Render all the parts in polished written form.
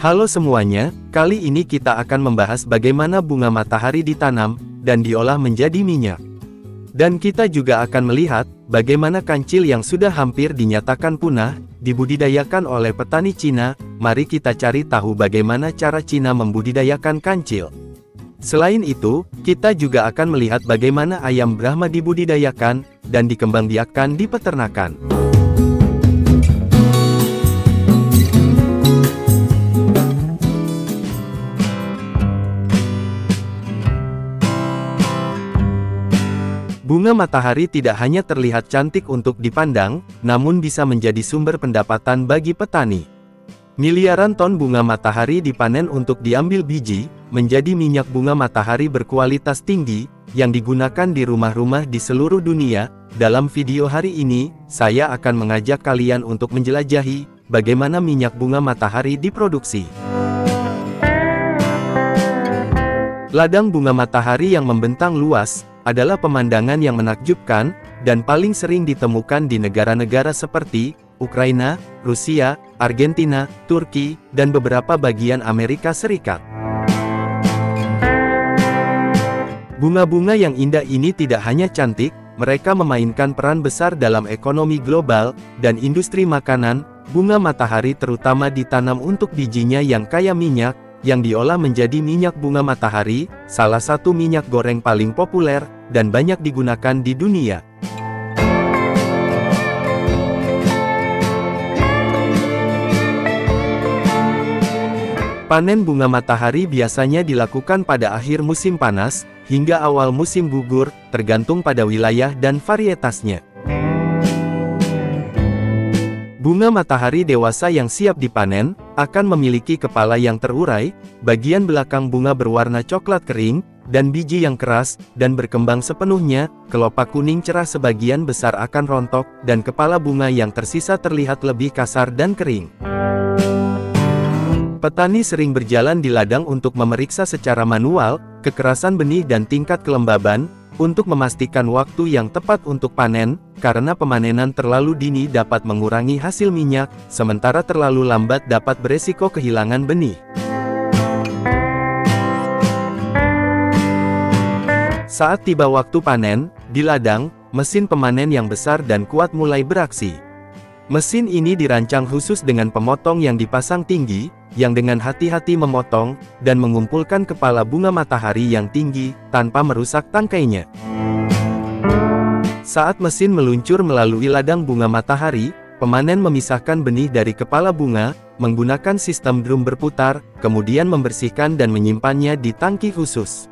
Halo semuanya, kali ini kita akan membahas bagaimana bunga matahari ditanam dan diolah menjadi minyak. Dan kita juga akan melihat bagaimana kancil yang sudah hampir dinyatakan punah dibudidayakan oleh petani Cina. Mari kita cari tahu bagaimana cara Cina membudidayakan kancil. Selain itu, kita juga akan melihat bagaimana ayam Brahma dibudidayakan dan dikembangbiakkan di peternakan. Bunga matahari tidak hanya terlihat cantik untuk dipandang, namun bisa menjadi sumber pendapatan bagi petani. Miliaran ton bunga matahari dipanen untuk diambil biji, menjadi minyak bunga matahari berkualitas tinggi, yang digunakan di rumah-rumah di seluruh dunia. Dalam video hari ini, saya akan mengajak kalian untuk menjelajahi bagaimana minyak bunga matahari diproduksi. Ladang bunga matahari yang membentang luas adalah pemandangan yang menakjubkan, dan paling sering ditemukan di negara-negara seperti Ukraina, Rusia, Argentina, Turki, dan beberapa bagian Amerika Serikat. Bunga-bunga yang indah ini tidak hanya cantik, mereka memainkan peran besar dalam ekonomi global, dan industri makanan. Bunga matahari terutama ditanam untuk bijinya yang kaya minyak, yang diolah menjadi minyak bunga matahari, salah satu minyak goreng paling populer, dan banyak digunakan di dunia. Panen bunga matahari biasanya dilakukan pada akhir musim panas, hingga awal musim gugur, tergantung pada wilayah dan varietasnya. Bunga matahari dewasa yang siap dipanen, akan memiliki kepala yang terurai, bagian belakang bunga berwarna coklat kering, dan biji yang keras, dan berkembang sepenuhnya. Kelopak kuning cerah sebagian besar akan rontok, dan kepala bunga yang tersisa terlihat lebih kasar dan kering. Petani sering berjalan di ladang untuk memeriksa secara manual, kekerasan benih dan tingkat kelembaban, untuk memastikan waktu yang tepat untuk panen, karena pemanenan terlalu dini dapat mengurangi hasil minyak, sementara terlalu lambat dapat beresiko kehilangan benih. Saat tiba waktu panen, di ladang, mesin pemanen yang besar dan kuat mulai beraksi. Mesin ini dirancang khusus dengan pemotong yang dipasang tinggi, yang dengan hati-hati memotong, dan mengumpulkan kepala bunga matahari yang tinggi, tanpa merusak tangkainya. Saat mesin meluncur melalui ladang bunga matahari, pemanen memisahkan benih dari kepala bunga, menggunakan sistem drum berputar, kemudian membersihkan dan menyimpannya di tangki khusus.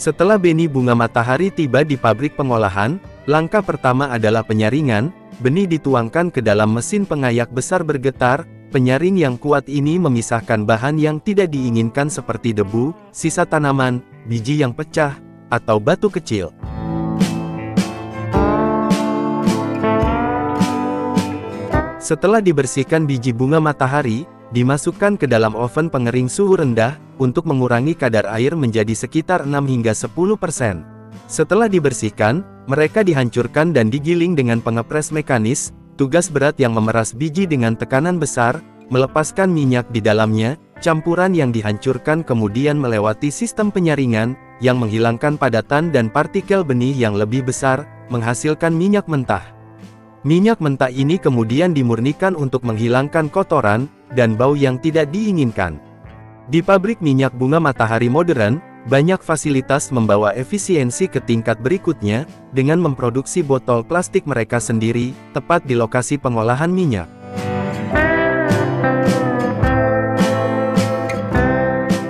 Setelah benih bunga matahari tiba di pabrik pengolahan, langkah pertama adalah penyaringan. Benih dituangkan ke dalam mesin pengayak besar bergetar. Penyaring yang kuat ini memisahkan bahan yang tidak diinginkan seperti debu, sisa tanaman, biji yang pecah, atau batu kecil. Setelah dibersihkan biji bunga matahari, dimasukkan ke dalam oven pengering suhu rendah, untuk mengurangi kadar air menjadi sekitar 6 hingga 10%. Setelah dibersihkan, mereka dihancurkan dan digiling dengan pengepres mekanis, tugas berat yang memeras biji dengan tekanan besar, melepaskan minyak di dalamnya. Campuran yang dihancurkan kemudian melewati sistem penyaringan, yang menghilangkan padatan dan partikel benih yang lebih besar, menghasilkan minyak mentah. Minyak mentah ini kemudian dimurnikan untuk menghilangkan kotoran, dan bau yang tidak diinginkan. Di pabrik minyak bunga matahari modern, banyak fasilitas membawa efisiensi ke tingkat berikutnya, dengan memproduksi botol plastik mereka sendiri, tepat di lokasi pengolahan minyak.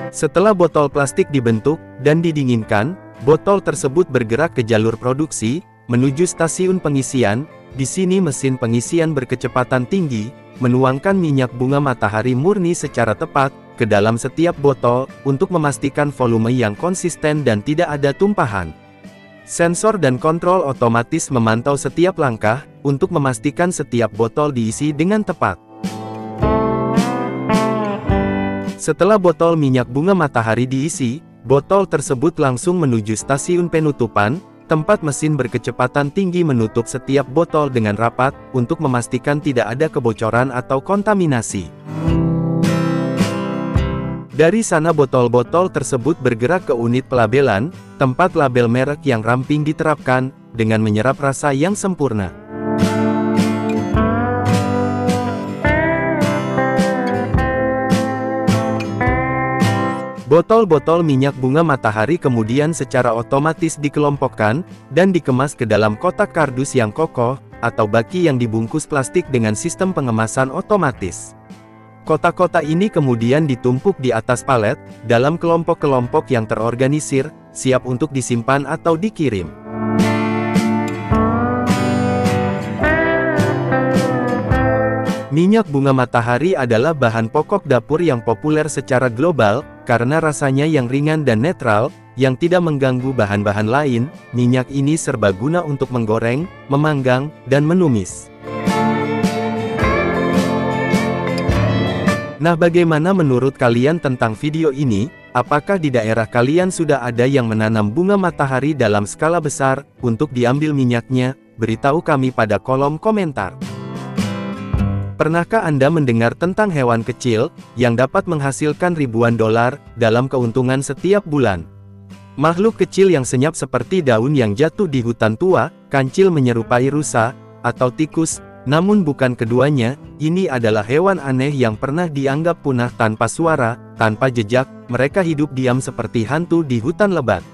Setelah botol plastik dibentuk, dan didinginkan, botol tersebut bergerak ke jalur produksi, menuju stasiun pengisian. Di sini mesin pengisian berkecepatan tinggi, menuangkan minyak bunga matahari murni secara tepat, ke dalam setiap botol, untuk memastikan volume yang konsisten dan tidak ada tumpahan. Sensor dan kontrol otomatis memantau setiap langkah, untuk memastikan setiap botol diisi dengan tepat. Setelah botol minyak bunga matahari diisi, Botol tersebut langsung menuju stasiun penutupan, tempat mesin berkecepatan tinggi menutup setiap botol dengan rapat, untuk memastikan tidak ada kebocoran atau kontaminasi. Dari sana botol-botol tersebut bergerak ke unit pelabelan, tempat label merek yang ramping diterapkan, dengan menyerap rasa yang sempurna. Botol-botol minyak bunga matahari kemudian secara otomatis dikelompokkan, dan dikemas ke dalam kotak kardus yang kokoh, atau baki yang dibungkus plastik dengan sistem pengemasan otomatis. Kotak-kotak ini kemudian ditumpuk di atas palet, dalam kelompok-kelompok yang terorganisir, siap untuk disimpan atau dikirim. Minyak bunga matahari adalah bahan pokok dapur yang populer secara global, karena rasanya yang ringan dan netral, yang tidak mengganggu bahan-bahan lain. Minyak ini serbaguna untuk menggoreng, memanggang, dan menumis. Nah, bagaimana menurut kalian tentang video ini? Apakah di daerah kalian sudah ada yang menanam bunga matahari dalam skala besar, untuk diambil minyaknya? Beritahu kami pada kolom komentar. Pernahkah Anda mendengar tentang hewan kecil, yang dapat menghasilkan ribuan dolar, dalam keuntungan setiap bulan? Makhluk kecil yang senyap seperti daun yang jatuh di hutan tua, kancil menyerupai rusa, atau tikus, namun bukan keduanya. Ini adalah hewan aneh yang pernah dianggap punah tanpa suara, tanpa jejak, mereka hidup diam seperti hantu di hutan lebat.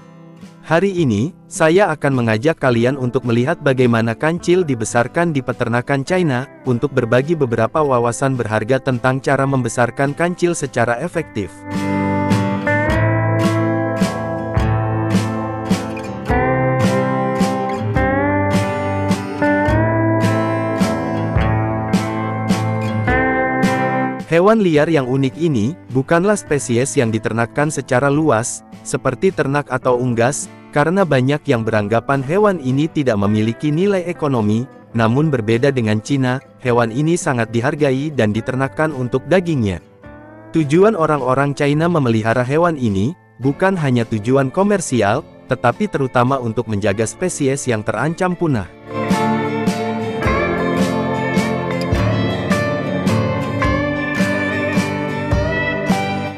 Hari ini, saya akan mengajak kalian untuk melihat bagaimana kancil dibesarkan di peternakan China, untuk berbagi beberapa wawasan berharga tentang cara membesarkan kancil secara efektif. Hewan liar yang unik ini, bukanlah spesies yang diternakkan secara luas, seperti ternak atau unggas, karena banyak yang beranggapan hewan ini tidak memiliki nilai ekonomi. Namun berbeda dengan Cina, hewan ini sangat dihargai dan diternakkan untuk dagingnya. Tujuan orang-orang China memelihara hewan ini, bukan hanya tujuan komersial, tetapi terutama untuk menjaga spesies yang terancam punah.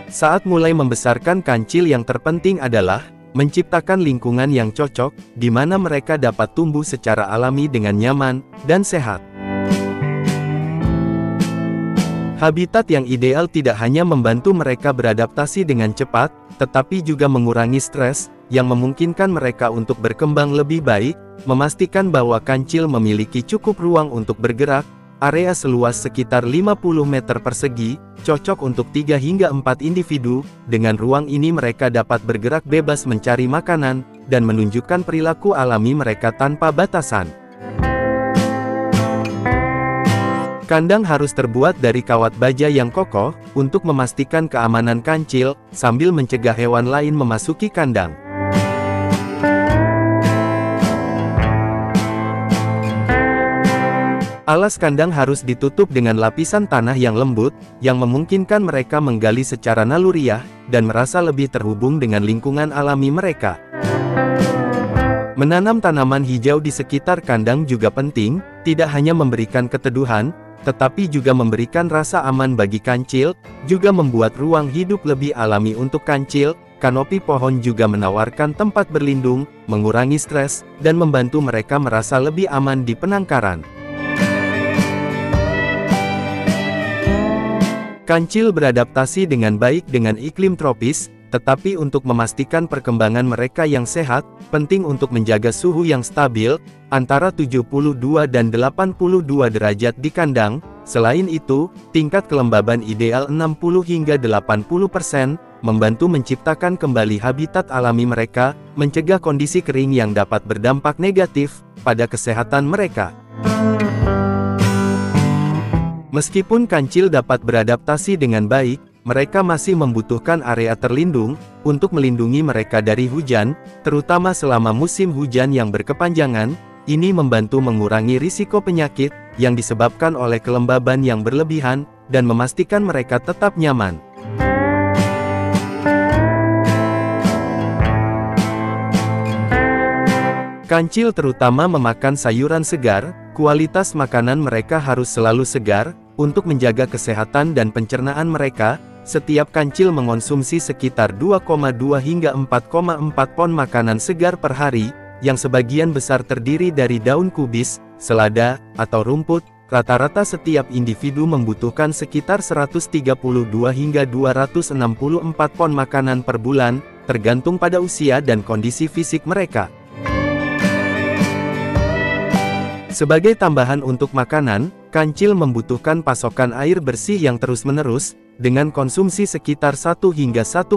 Saat mulai membesarkan kancil, yang terpenting adalah menciptakan lingkungan yang cocok, di mana mereka dapat tumbuh secara alami dengan nyaman dan sehat. Habitat yang ideal tidak hanya membantu mereka beradaptasi dengan cepat, tetapi juga mengurangi stres, yang memungkinkan mereka untuk berkembang lebih baik, memastikan bahwa kancil memiliki cukup ruang untuk bergerak. Area seluas sekitar 50 meter persegi, cocok untuk 3 hingga 4 individu. Dengan ruang ini mereka dapat bergerak bebas mencari makanan, dan menunjukkan perilaku alami mereka tanpa batasan. Kandang harus terbuat dari kawat baja yang kokoh, untuk memastikan keamanan kancil, sambil mencegah hewan lain memasuki kandang. Alas kandang harus ditutup dengan lapisan tanah yang lembut, yang memungkinkan mereka menggali secara naluriah, dan merasa lebih terhubung dengan lingkungan alami mereka. Menanam tanaman hijau di sekitar kandang juga penting, tidak hanya memberikan keteduhan, tetapi juga memberikan rasa aman bagi kancil, juga membuat ruang hidup lebih alami untuk kancil. Kanopi pohon juga menawarkan tempat berlindung, mengurangi stres, dan membantu mereka merasa lebih aman di penangkaran. Kancil beradaptasi dengan baik dengan iklim tropis, tetapi untuk memastikan perkembangan mereka yang sehat, penting untuk menjaga suhu yang stabil, antara 72 dan 82 derajat di kandang. Selain itu, tingkat kelembaban ideal 60 hingga 80%, membantu menciptakan kembali habitat alami mereka, mencegah kondisi kering yang dapat berdampak negatif pada kesehatan mereka. Meskipun kancil dapat beradaptasi dengan baik, mereka masih membutuhkan area terlindung, untuk melindungi mereka dari hujan, terutama selama musim hujan yang berkepanjangan. Ini membantu mengurangi risiko penyakit, yang disebabkan oleh kelembaban yang berlebihan, dan memastikan mereka tetap nyaman. Kancil terutama memakan sayuran segar, kualitas makanan mereka harus selalu segar, untuk menjaga kesehatan dan pencernaan mereka. Setiap kancil mengonsumsi sekitar 2,2 hingga 4,4 pon makanan segar per hari, yang sebagian besar terdiri dari daun kubis, selada, atau rumput. Rata-rata setiap individu membutuhkan sekitar 132 hingga 264 pon makanan per bulan, tergantung pada usia dan kondisi fisik mereka. Sebagai tambahan untuk makanan, kancil membutuhkan pasokan air bersih yang terus-menerus, dengan konsumsi sekitar 1 hingga 1,5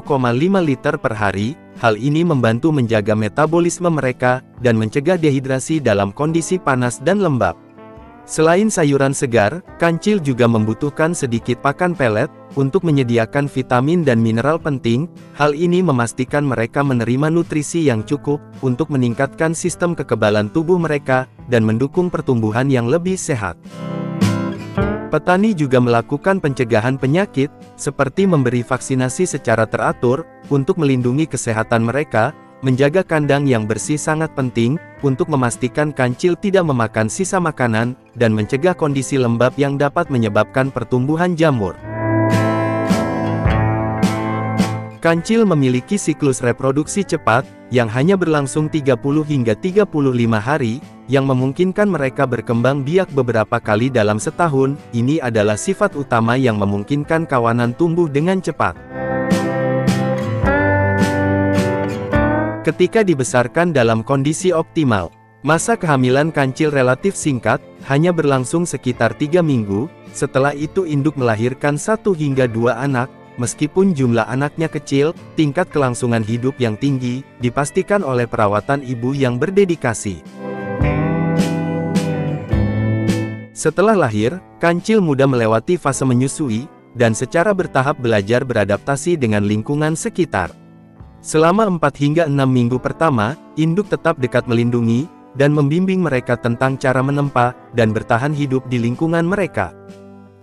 liter per hari. Hal ini membantu menjaga metabolisme mereka, dan mencegah dehidrasi dalam kondisi panas dan lembab. Selain sayuran segar, kancil juga membutuhkan sedikit pakan pelet, untuk menyediakan vitamin dan mineral penting. Hal ini memastikan mereka menerima nutrisi yang cukup, untuk meningkatkan sistem kekebalan tubuh mereka, dan mendukung pertumbuhan yang lebih sehat. Petani juga melakukan pencegahan penyakit, seperti memberi vaksinasi secara teratur, untuk melindungi kesehatan mereka. Menjaga kandang yang bersih sangat penting, untuk memastikan kancil tidak memakan sisa makanan, dan mencegah kondisi lembab yang dapat menyebabkan pertumbuhan jamur. Kancil memiliki siklus reproduksi cepat, yang hanya berlangsung 30 hingga 35 hari, yang memungkinkan mereka berkembang biak beberapa kali dalam setahun. Ini adalah sifat utama yang memungkinkan kawanan tumbuh dengan cepat. Ketika dibesarkan dalam kondisi optimal, masa kehamilan kancil relatif singkat, hanya berlangsung sekitar 3 minggu. Setelah itu induk melahirkan 1 hingga 2 anak. Meskipun jumlah anaknya kecil, tingkat kelangsungan hidup yang tinggi, dipastikan oleh perawatan ibu yang berdedikasi. Setelah lahir, kancil mudah melewati fase menyusui, dan secara bertahap belajar beradaptasi dengan lingkungan sekitar. Selama 4 hingga 6 minggu pertama, induk tetap dekat melindungi, dan membimbing mereka tentang cara menempa, dan bertahan hidup di lingkungan mereka.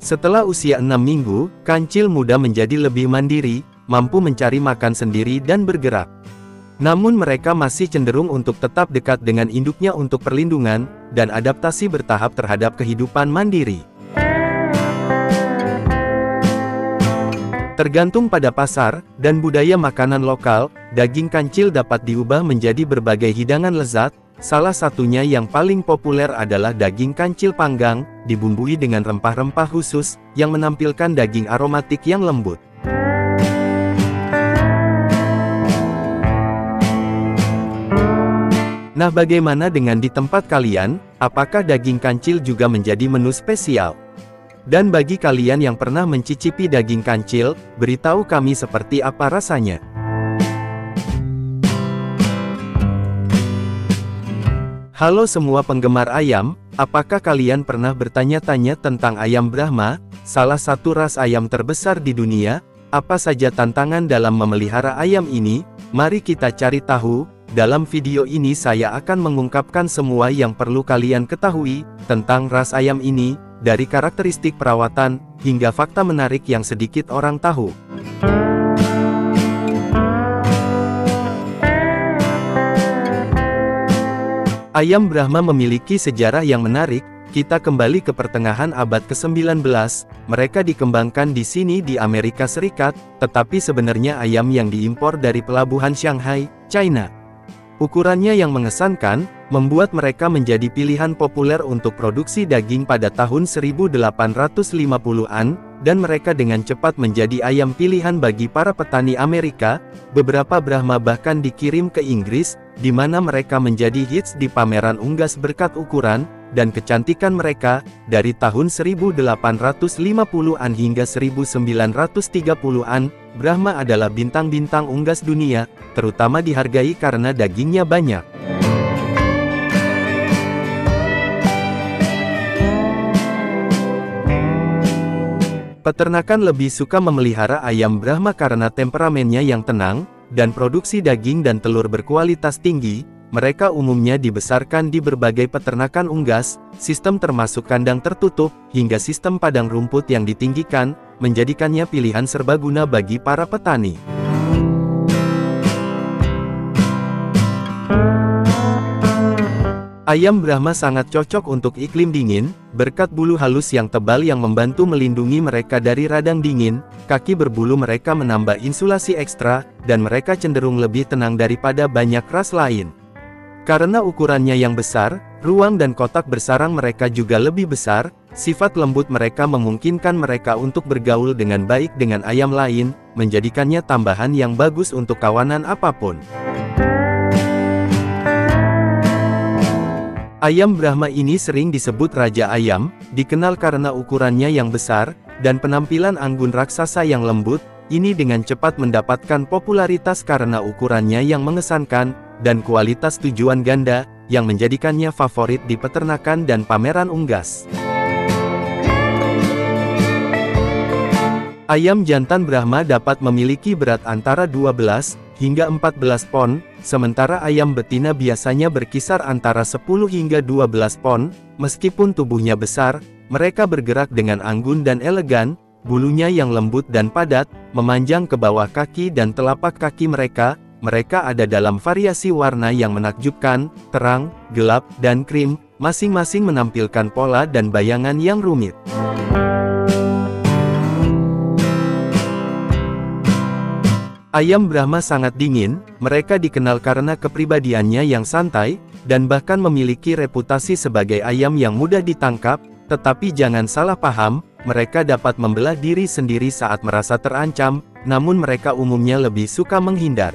Setelah usia 6 minggu, kancil muda menjadi lebih mandiri, mampu mencari makan sendiri dan bergerak. Namun mereka masih cenderung untuk tetap dekat dengan induknya untuk perlindungan, dan adaptasi bertahap terhadap kehidupan mandiri. Tergantung pada pasar, dan budaya makanan lokal, daging kancil dapat diubah menjadi berbagai hidangan lezat. Salah satunya yang paling populer adalah daging kancil panggang, dibumbui dengan rempah-rempah khusus, yang menampilkan daging aromatik yang lembut. Nah, bagaimana dengan di tempat kalian? Apakah daging kancil juga menjadi menu spesial? Dan bagi kalian yang pernah mencicipi daging kancil, beritahu kami seperti apa rasanya. Halo semua penggemar ayam, apakah kalian pernah bertanya-tanya tentang ayam Brahma, salah satu ras ayam terbesar di dunia? Apa saja tantangan dalam memelihara ayam ini? Mari kita cari tahu. Dalam video ini saya akan mengungkapkan semua yang perlu kalian ketahui tentang ras ayam ini, dari karakteristik perawatan, hingga fakta menarik yang sedikit orang tahu. Ayam Brahma memiliki sejarah yang menarik. Kita kembali ke pertengahan abad ke-19, mereka dikembangkan di sini di Amerika Serikat, tetapi sebenarnya ayam yang diimpor dari pelabuhan Shanghai, China. Ukurannya yang mengesankan, membuat mereka menjadi pilihan populer untuk produksi daging pada tahun 1850-an, dan mereka dengan cepat menjadi ayam pilihan bagi para petani Amerika. Beberapa Brahma bahkan dikirim ke Inggris, di mana mereka menjadi hits di pameran unggas berkat ukuran dan kecantikan mereka. Dari tahun 1850-an hingga 1930-an, Brahma adalah bintang-bintang unggas dunia, terutama dihargai karena dagingnya banyak. Peternakan lebih suka memelihara ayam Brahma karena temperamennya yang tenang, dan produksi daging dan telur berkualitas tinggi. Mereka umumnya dibesarkan di berbagai peternakan unggas, sistem termasuk kandang tertutup, hingga sistem padang rumput yang ditinggikan, menjadikannya pilihan serbaguna bagi para petani. Ayam Brahma sangat cocok untuk iklim dingin, berkat bulu halus yang tebal yang membantu melindungi mereka dari radang dingin. Kaki berbulu mereka menambah insulasi ekstra, dan mereka cenderung lebih tenang daripada banyak ras lain. Karena ukurannya yang besar, ruang dan kotak bersarang mereka juga lebih besar. Sifat lembut mereka memungkinkan mereka untuk bergaul dengan baik dengan ayam lain, menjadikannya tambahan yang bagus untuk kawanan apapun. Ayam Brahma ini sering disebut Raja Ayam, dikenal karena ukurannya yang besar, dan penampilan anggun raksasa yang lembut. Ini dengan cepat mendapatkan popularitas karena ukurannya yang mengesankan, dan kualitas tujuan ganda, yang menjadikannya favorit di peternakan dan pameran unggas. Ayam jantan Brahma dapat memiliki berat antara 12 hingga 14 pon, sementara ayam betina biasanya berkisar antara 10 hingga 12 pon. Meskipun tubuhnya besar, mereka bergerak dengan anggun dan elegan. Bulunya yang lembut dan padat, memanjang ke bawah kaki dan telapak kaki mereka. Mereka ada dalam variasi warna yang menakjubkan, terang, gelap, dan krim, masing-masing menampilkan pola dan bayangan yang rumit. Ayam Brahma sangat dingin, mereka dikenal karena kepribadiannya yang santai, dan bahkan memiliki reputasi sebagai ayam yang mudah ditangkap. Tetapi jangan salah paham, mereka dapat membelah diri sendiri saat merasa terancam, namun mereka umumnya lebih suka menghindar.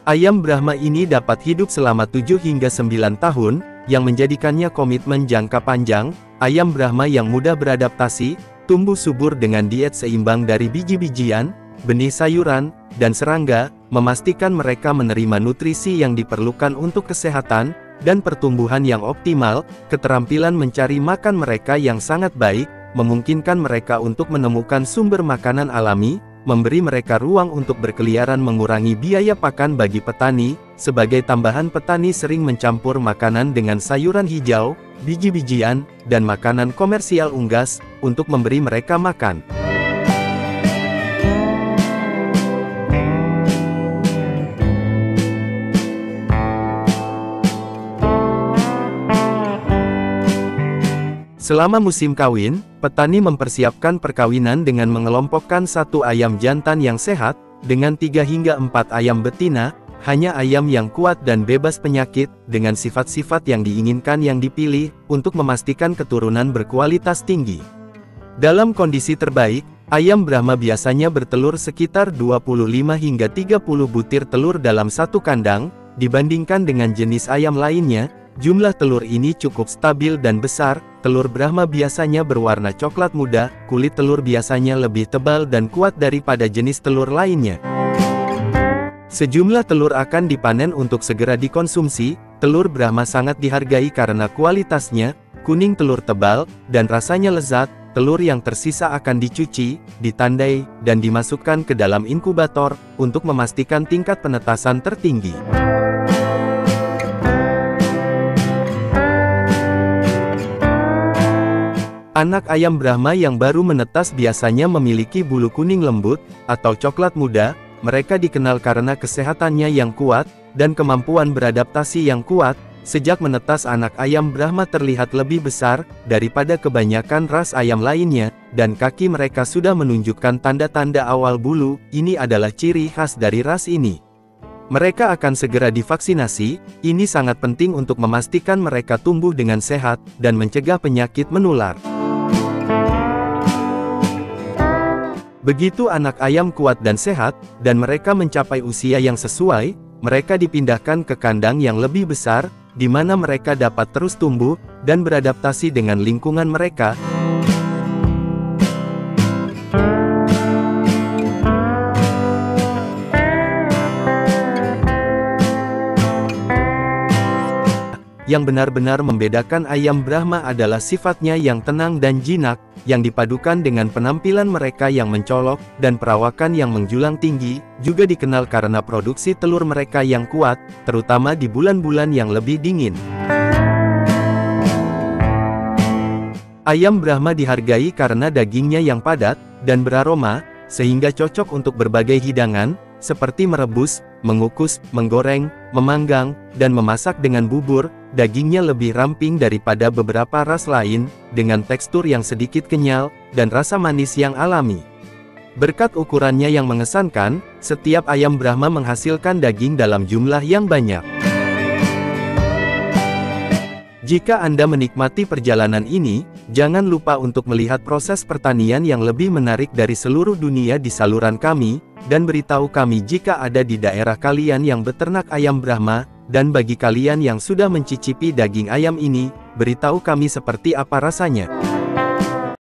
Ayam Brahma ini dapat hidup selama 7 hingga 9 tahun, yang menjadikannya komitmen jangka panjang. Ayam Brahma yang mudah beradaptasi, tumbuh subur dengan diet seimbang dari biji-bijian, benih sayuran, dan serangga, memastikan mereka menerima nutrisi yang diperlukan untuk kesehatan dan pertumbuhan yang optimal. Keterampilan mencari makan mereka yang sangat baik, memungkinkan mereka untuk menemukan sumber makanan alami, memberi mereka ruang untuk berkeliaran mengurangi biaya pakan bagi petani. Sebagai tambahan, petani sering mencampur makanan dengan sayuran hijau, biji-bijian, dan makanan komersial unggas, untuk memberi mereka makan. Selama musim kawin, petani mempersiapkan perkawinan dengan mengelompokkan satu ayam jantan yang sehat, dengan 3 hingga 4 ayam betina. Hanya ayam yang kuat dan bebas penyakit, dengan sifat-sifat yang diinginkan yang dipilih, untuk memastikan keturunan berkualitas tinggi. Dalam kondisi terbaik, ayam Brahma biasanya bertelur sekitar 25 hingga 30 butir telur dalam satu kandang. Dibandingkan dengan jenis ayam lainnya, jumlah telur ini cukup stabil dan besar. Telur Brahma biasanya berwarna coklat muda, kulit telur biasanya lebih tebal dan kuat daripada jenis telur lainnya. Sejumlah telur akan dipanen untuk segera dikonsumsi. Telur Brahma sangat dihargai karena kualitasnya, kuning telur tebal, dan rasanya lezat. Telur yang tersisa akan dicuci, ditandai, dan dimasukkan ke dalam inkubator, untuk memastikan tingkat penetasan tertinggi. Anak ayam Brahma yang baru menetas biasanya memiliki bulu kuning lembut, atau coklat muda. Mereka dikenal karena kesehatannya yang kuat, dan kemampuan beradaptasi yang kuat. Sejak menetas, anak ayam Brahma terlihat lebih besar daripada kebanyakan ras ayam lainnya, dan kaki mereka sudah menunjukkan tanda-tanda awal bulu. Ini adalah ciri khas dari ras ini. Mereka akan segera divaksinasi. Ini sangat penting untuk memastikan mereka tumbuh dengan sehat, dan mencegah penyakit menular. Begitu anak ayam kuat dan sehat, dan mereka mencapai usia yang sesuai, mereka dipindahkan ke kandang yang lebih besar, di mana mereka dapat terus tumbuh, dan beradaptasi dengan lingkungan mereka. Yang benar-benar membedakan ayam Brahma adalah sifatnya yang tenang dan jinak, yang dipadukan dengan penampilan mereka yang mencolok, dan perawakan yang menjulang tinggi. Juga dikenal karena produksi telur mereka yang kuat, terutama di bulan-bulan yang lebih dingin. Ayam Brahma dihargai karena dagingnya yang padat, dan beraroma, sehingga cocok untuk berbagai hidangan, seperti merebus, mengukus, menggoreng, memanggang, dan memasak dengan bubur. Dagingnya lebih ramping daripada beberapa ras lain, dengan tekstur yang sedikit kenyal, dan rasa manis yang alami. Berkat ukurannya yang mengesankan, setiap ayam Brahma menghasilkan daging dalam jumlah yang banyak. Jika Anda menikmati perjalanan ini, jangan lupa untuk melihat proses pertanian yang lebih menarik dari seluruh dunia di saluran kami, dan beritahu kami jika ada di daerah kalian yang beternak ayam Brahma. Dan bagi kalian yang sudah mencicipi daging ayam ini, beritahu kami seperti apa rasanya.